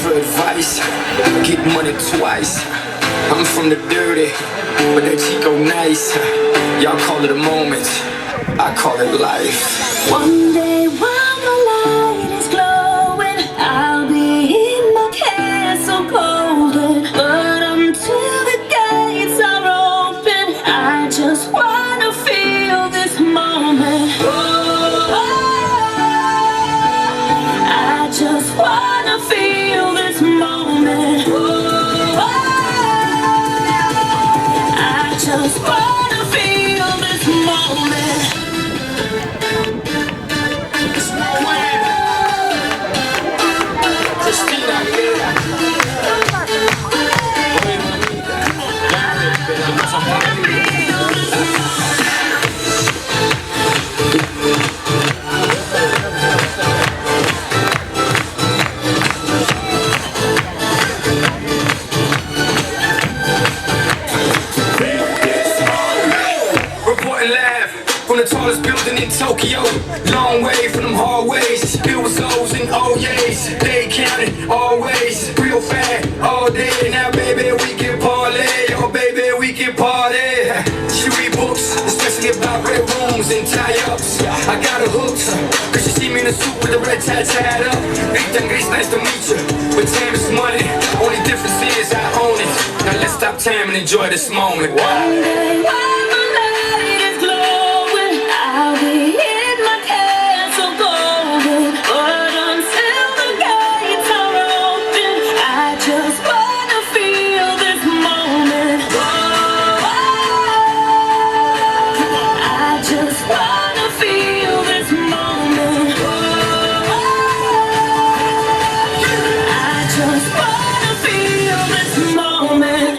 for advice, get money twice. I'm from the dirty, but that Chico nice. Y'all call it a moment, I call it life. One day while the light is glowing, I'll be in my castle golden. But until the gates are open, I just wanna feel this moment. Oh, I just wanna feel this moment. Oh, I just wanna feel this moment. Reporting live from the tallest building in Tokyo. Long way from them hallways. It was O's and O's. They counted always. Real fat all day. Now baby we can parlay. Oh baby we can party. She read books, especially about red rooms and tie-ups. I got her hooked, cause she see me in a suit with the red tie tied up. Ethan Gris, nice to meet you. But time is money, only difference is I own it. Now let's stop time and enjoy this moment. One day while the light is glowing, I'll be in my castle golden. But until the gates are open, I just wanna feel this moment. Oh, I just wanna feel this moment. Oh, I just wanna feel this moment.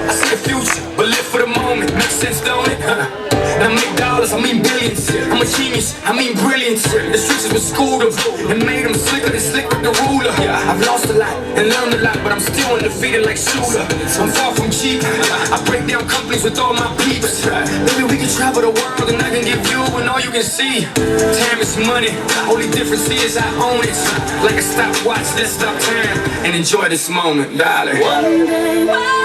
I see the future, but live for the moment. Makes sense, don't it? And I make dollars, I mean billions. I'm a genius, I mean brilliance. The streets have schooled them and made them slicker than slick with the ruler. I've lost a lot and learned a lot, but I'm still undefeated like Shooter. I'm far from cheap. I break down companies with all my peeps. Maybe we can travel the world and I can give you and all you can see. Time is money, only difference is I own it. Like a stopwatch, let's stop time and enjoy this moment, darling. One day while